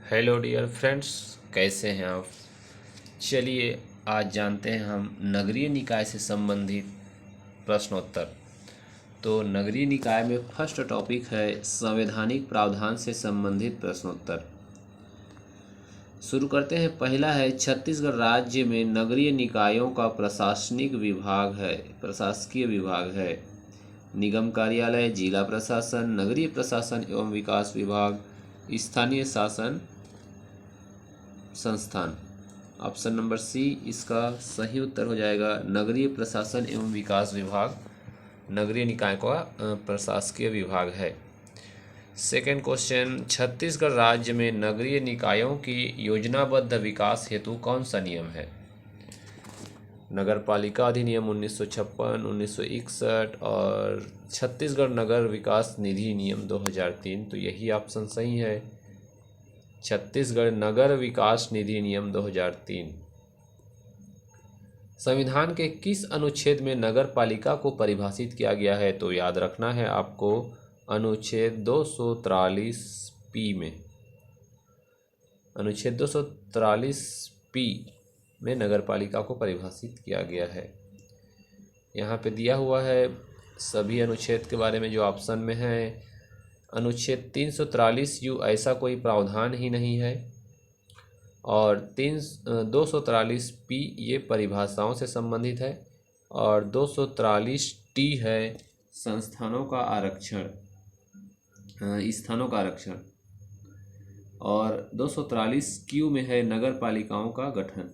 Hello dear friends, कैसे हैं आप। चलिए आज जानते हैं हम नगरीय निकाय से संबंधित प्रश्नोत्तर। तो नगरीय निकाय में फर्स्ट टॉपिक है संवैधानिक प्रावधान से संबंधित प्रश्नोत्तर। शुरू करते हैं। पहला है छत्तीसगढ़ राज्य में नगरीय निकायों का प्रशासकीय विभाग है निगम कार्यालय, जिला प्रशासन, नगरीय प्रशासन एवं विकास विभाग, स्थानीय शासन संस्थान। ऑप्शन नंबर सी इसका सही उत्तर हो जाएगा। नगरीय प्रशासन एवं विकास विभाग नगरीय निकाय का प्रशासकीय विभाग है। सेकेंड क्वेश्चन, छत्तीसगढ़ राज्य में नगरीय निकायों की योजनाबद्ध विकास हेतु कौन सा नियम है। नगर पालिका अधिनियम 1956, 1961 और छत्तीसगढ़ नगर विकास निधि नियम 2003। तो यही ऑप्शन सही है, छत्तीसगढ़ नगर विकास निधि नियम 2003। संविधान के किस अनुच्छेद में नगर पालिका को परिभाषित किया गया है। तो याद रखना है आपको, अनुच्छेद 243 पी में, अनुच्छेद 243 पी में नगर पालिका को परिभाषित किया गया है। यहाँ पे दिया हुआ है सभी अनुच्छेद के बारे में जो ऑप्शन में है। अनुच्छेद 343 यू ऐसा कोई प्रावधान ही नहीं है और 243 पी ये परिभाषाओं से संबंधित है और 243 टी है संस्थानों का आरक्षण, स्थानों का आरक्षण, और 243 क्यू में है नगर पालिकाओं का गठन।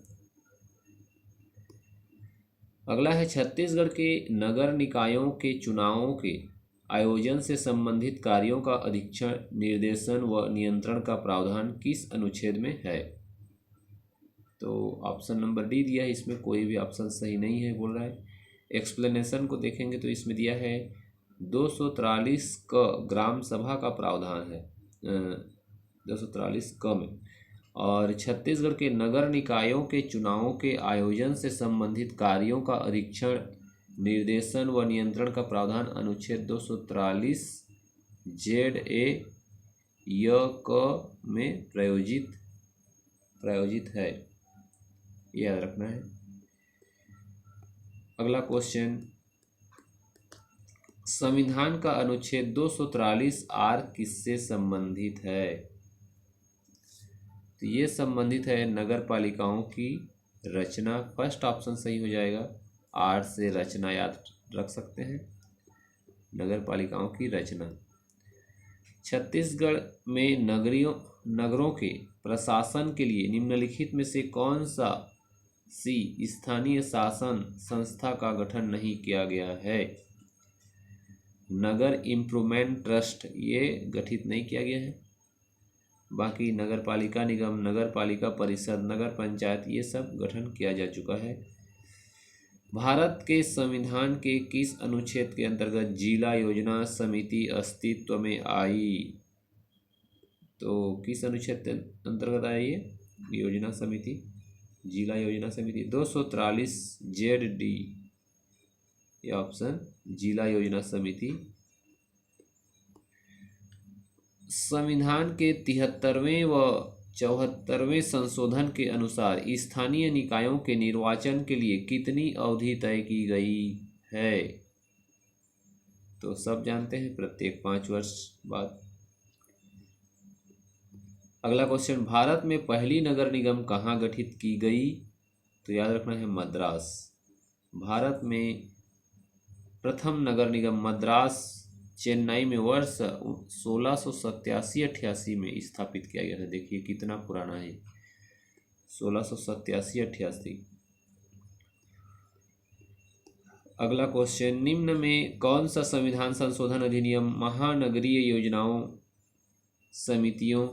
अगला है छत्तीसगढ़ के नगर निकायों के चुनावों के आयोजन से संबंधित कार्यों का अधीक्षण, निर्देशन व नियंत्रण का प्रावधान किस अनुच्छेद में है। तो ऑप्शन नंबर डी दिया है, इसमें कोई भी ऑप्शन सही नहीं है बोल रहा है। एक्सप्लेनेशन को देखेंगे तो इसमें दिया है 243 क ग्राम सभा का प्रावधान है 243 क में, और छत्तीसगढ़ के नगर निकायों के चुनावों के आयोजन से संबंधित कार्यों का अधीक्षण, निर्देशन व नियंत्रण का प्रावधान अनुच्छेद 243 जेड ए य क में प्रायोजित है, याद रखना है। अगला क्वेश्चन, संविधान का अनुच्छेद 243 आर किससे संबंधित है। तो ये संबंधित है नगर पालिकाओं की रचना। फर्स्ट ऑप्शन सही हो जाएगा, आर से रचना याद रख सकते हैं, नगर पालिकाओं की रचना। छत्तीसगढ़ में नगरों के प्रशासन के लिए निम्नलिखित में से कौन सा सी स्थानीय शासन संस्था का गठन नहीं किया गया है। नगर इम्प्रूवमेंट ट्रस्ट ये गठित नहीं किया गया है, बाकी नगर पालिका निगम, नगर पालिका परिषद, नगर पंचायत ये सब गठन किया जा चुका है। भारत के संविधान के किस अनुच्छेद के अंतर्गत जिला योजना समिति अस्तित्व में आई। तो किस अनुच्छेद के अंतर्गत आई ये योजना समिति, जिला योजना समिति 243 जेड डी, ये ऑप्शन जिला योजना समिति। संविधान के 73वें व 74वें संशोधन के अनुसार स्थानीय निकायों के निर्वाचन के लिए कितनी अवधि तय की गई है। तो सब जानते हैं, प्रत्येक 5 वर्ष बाद। अगला क्वेश्चन, भारत में पहली नगर निगम कहाँ गठित की गई। तो याद रखना है मद्रास। भारत में प्रथम नगर निगम मद्रास चेन्नई में वर्ष 1687-88 में स्थापित किया गया था। देखिए कितना पुराना है, 1687-88। अगला क्वेश्चन, निम्न में कौन सा संविधान संशोधन अधिनियम महानगरीय योजनाओं समितियों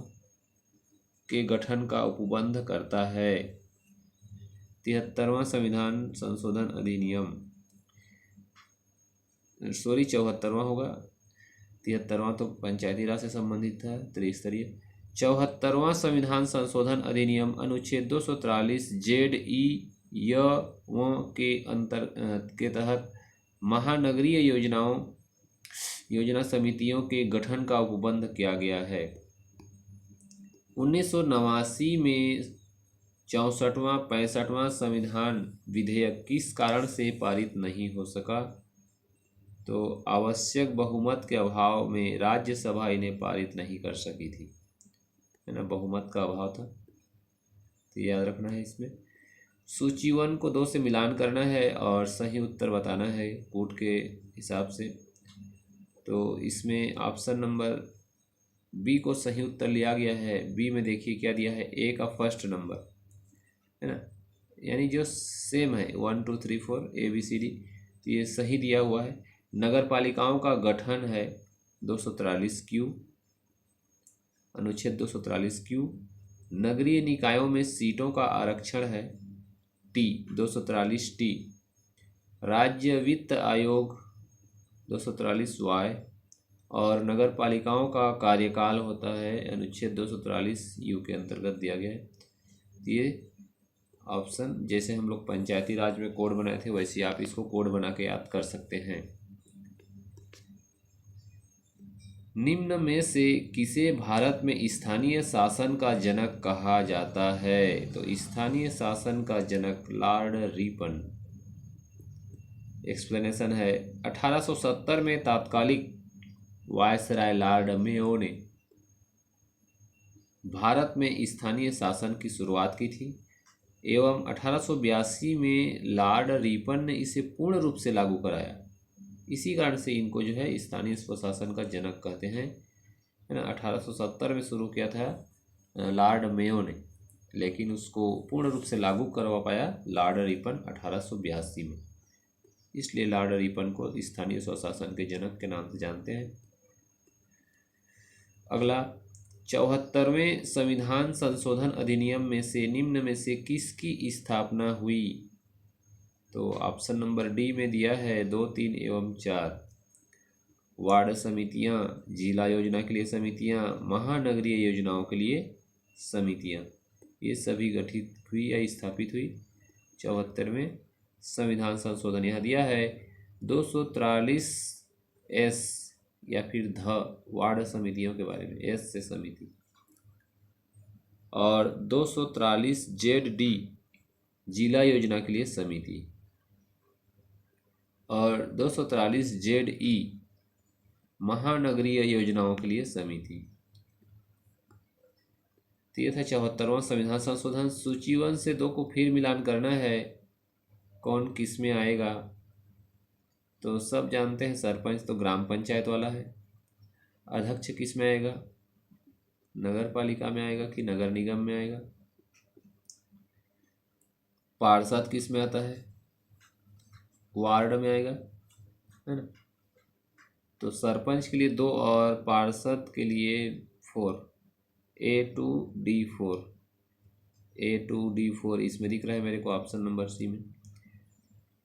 के गठन का उपबंध करता है। 73वां संविधान संशोधन अधिनियम, सॉरी 74वां होगा, 73वां तो पंचायती राज से संबंधित था, त्रिस्तरीय। 74वां संविधान संशोधन अधिनियम अनुच्छेद 243 जेड ई य व के तहत महानगरीय योजना समितियों के गठन का उपबंध किया गया है। 1989 में 64वां 65वां संविधान विधेयक किस कारण से पारित नहीं हो सका? तो आवश्यक बहुमत के अभाव में राज्यसभा इन्हें पारित नहीं कर सकी थी, है ना, बहुमत का अभाव था, तो याद रखना है इसमें। सूची 1 को 2 से मिलान करना है और सही उत्तर बताना है कोड के हिसाब से। तो इसमें ऑप्शन नंबर बी को सही उत्तर लिया गया है। बी में देखिए क्या दिया है, ए का फर्स्ट नंबर, है ना, यानी जो सेम है 1 2 3 4 ABCD, तो ये सही दिया हुआ है। नगर पालिकाओं का गठन है 243Q, अनुच्छेद 243Q। नगरीय निकायों में सीटों का आरक्षण है T 243T। राज्य वित्त आयोग 243Y। और नगर पालिकाओं का कार्यकाल होता है अनुच्छेद 243U के अंतर्गत दिया गया है। ये ऑप्शन, जैसे हम लोग पंचायती राज में कोड बनाए थे वैसे आप इसको कोड बना के याद कर सकते हैं। निम्न में से किसे भारत में स्थानीय शासन का जनक कहा जाता है? तो स्थानीय शासन का जनक लॉर्ड रिपन। एक्सप्लेनेशन है, 1870 में तत्कालिक वायसराय लॉर्ड मेयो ने भारत में स्थानीय शासन की शुरुआत की थी एवं 1882 में लॉर्ड रिपन ने इसे पूर्ण रूप से लागू कराया। इसी कारण से इनको जो है स्थानीय स्वशासन का जनक कहते हैं, है ना। 1870 में शुरू किया था लॉर्ड मेयो ने, लेकिन उसको पूर्ण रूप से लागू करवा पाया लॉर्ड रिपन 1882 में, इसलिए लॉर्ड रिपन को स्थानीय स्वशासन के जनक के नाम से जानते हैं। अगला, 74वें संविधान संशोधन अधिनियम में से निम्न में से किसकी स्थापना हुई? तो ऑप्शन नंबर डी में दिया है 2 3 एवं 4। वार्ड समितियां, जिला योजना के लिए समितियां, महानगरीय योजनाओं के लिए समितियां, ये सभी गठित हुई या स्थापित हुई 74वें संविधान संशोधन। यहाँ दिया है 243S या फिर वार्ड समितियों के बारे में, एस से समिति, और 243ZD जिला योजना के लिए समिति, और 243ZE महानगरीय योजनाओं के लिए समिति। तो ये था 74वां संविधान संशोधन। सूची 1 से 2 को फिर मिलान करना है, कौन किस में आएगा। तो सब जानते हैं सरपंच तो ग्राम पंचायत वाला है। अध्यक्ष किस में आएगा, नगर पालिका में आएगा कि नगर निगम में आएगा। पार्षद किस में आता है, वार्ड में आएगा, है ना। तो सरपंच के लिए 2 और पार्षद के लिए 4, A2D4 इसमें दिख रहा है मेरे को ऑप्शन नंबर सी में।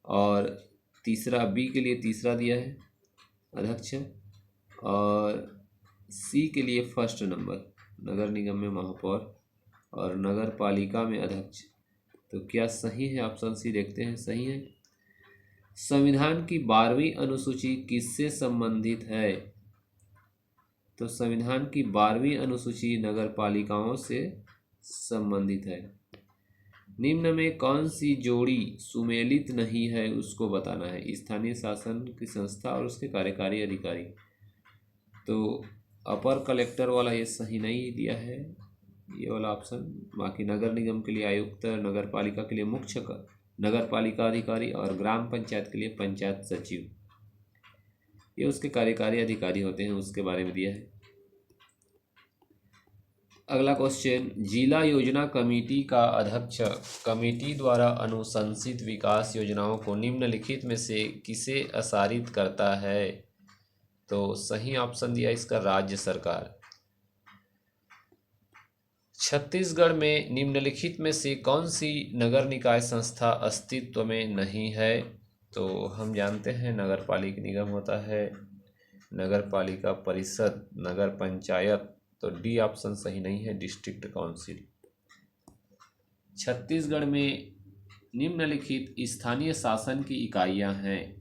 और तीसरा बी के लिए तीसरा दिया है अध्यक्ष, और सी के लिए फर्स्ट नंबर नगर निगम में महापौर और नगर पालिका में अध्यक्ष। तो क्या सही है? ऑप्शन सी देखते हैं, सही है। संविधान की 12वीं अनुसूची किससे संबंधित है? तो संविधान की 12वीं अनुसूची नगर पालिकाओं से संबंधित है। निम्न में कौन सी जोड़ी सुमेलित नहीं है उसको बताना है। स्थानीय शासन की संस्था और उसके कार्यकारी अधिकारी। तो अपर कलेक्टर वाला ये सही नहीं दिया है, ये वाला ऑप्शन। बाकी नगर निगम के लिए आयुक्त, नगर पालिका के लिए मुख्य नगर पालिका अधिकारी और ग्राम पंचायत के लिए पंचायत सचिव, ये उसके कार्यकारी अधिकारी होते हैं, उसके बारे में दिया है। अगला क्वेश्चन, जिला योजना कमेटी का अध्यक्ष कमेटी द्वारा अनुशंसित विकास योजनाओं को निम्नलिखित में से किसे असारित करता है? तो सही ऑप्शन दिया इसका राज्य सरकार। छत्तीसगढ़ में निम्नलिखित में से कौन सी नगर निकाय संस्था अस्तित्व में नहीं है? तो हम जानते हैं नगर पालिका निगम होता है, नगर पालिका परिषद, नगर पंचायत। तो डी ऑप्शन सही नहीं है, डिस्ट्रिक्ट काउंसिल। छत्तीसगढ़ में निम्नलिखित स्थानीय शासन की इकाइयां हैं।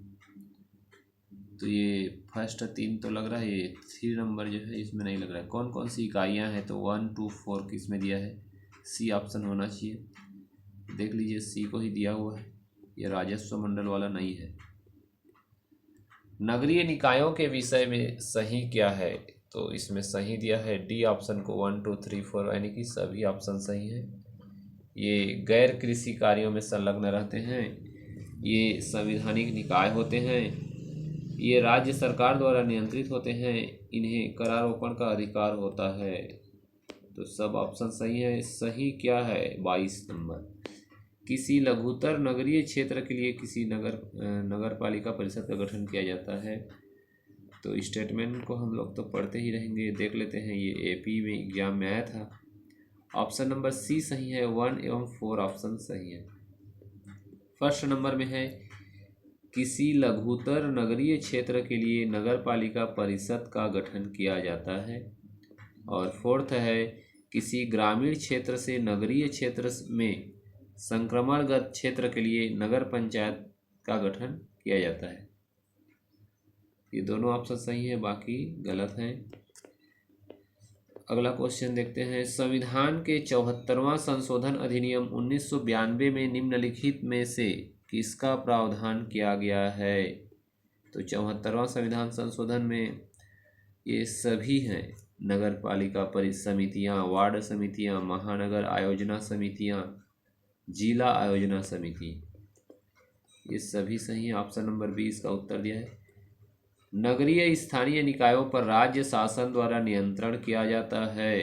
तो ये फर्स्ट 3 तो लग रहा है, ये 3 नंबर जो है इसमें नहीं लग रहा है। कौन कौन सी इकाइयाँ हैं, तो 1 2 4 किस में दिया है, सी ऑप्शन होना चाहिए। देख लीजिए सी को ही दिया हुआ है, ये राजस्व मंडल वाला नहीं है। नगरीय निकायों के विषय में सही क्या है, तो इसमें सही दिया है डी ऑप्शन को 1 2 3 4, यानी कि सभी ऑप्शन सही हैं। ये गैर कृषि कार्यों में संलग्न रहते हैं, ये संवैधानिक निकाय होते हैं, ये राज्य सरकार द्वारा नियंत्रित होते हैं, इन्हें करारोपण का अधिकार होता है। तो सब ऑप्शन सही है। सही क्या है 22 नंबर, किसी लघुतर नगरीय क्षेत्र के लिए किसी नगर पालिका परिषद का गठन किया जाता है। तो स्टेटमेंट को हम लोग तो पढ़ते ही रहेंगे, देख लेते हैं, ये एपी में एग्जाम में आया था। ऑप्शन नंबर सी सही है, 1 एवं 4 ऑप्शन सही है। फर्स्ट नंबर में है किसी लघुतर नगरीय क्षेत्र के लिए नगर पालिका परिषद का गठन किया जाता है। और फोर्थ है किसी ग्रामीण क्षेत्र से नगरीय क्षेत्र में संक्रमणगत क्षेत्र के लिए नगर पंचायत का गठन किया जाता है। ये दोनों ऑप्शन सही है, बाकी गलत हैं। अगला क्वेश्चन देखते हैं, संविधान के 74वां संशोधन अधिनियम 1992 में निम्नलिखित में से किसका प्रावधान किया गया है। तो 74वां संविधान संशोधन में ये सभी हैं, नगर पालिका परिसमितियाँ, वार्ड समितियाँ, महानगर आयोजना समितियाँ, जिला आयोजना समिति, ये सभी सही है। ऑप्शन नंबर 20 का उत्तर दिया है। नगरीय स्थानीय निकायों पर राज्य शासन द्वारा नियंत्रण किया जाता है।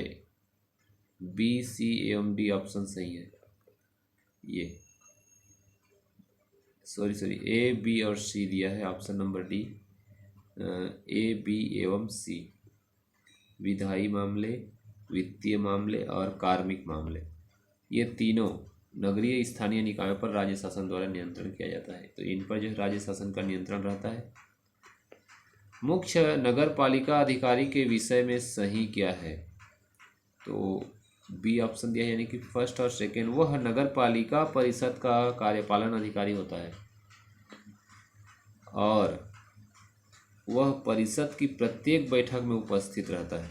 बी सी एवं डी ऑप्शन सही है। ये सॉरी ए बी और सी दिया है, option number D A B एवं सी, विधायी मामले, वित्तीय मामले और कार्मिक मामले, ये तीनों नगरीय स्थानीय निकायों पर राज्य शासन द्वारा नियंत्रण किया जाता है। तो इन पर जो राज्य शासन का नियंत्रण रहता है। मुख्य नगर पालिका अधिकारी के विषय में सही क्या है, तो बी ऑप्शन दिया है, यानी कि फर्स्ट और सेकेंड, वह नगर पालिका परिषद का कार्यपालन अधिकारी होता है और वह परिषद की प्रत्येक बैठक में उपस्थित रहता है।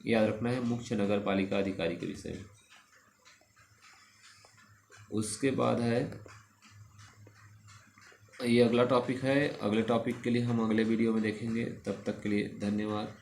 याद रखना है मुख्य नगर पालिका अधिकारी के विषय में। उसके बाद है ये अगला टॉपिक है, अगले टॉपिक के लिए हम अगले वीडियो में देखेंगे। तब तक के लिए धन्यवाद।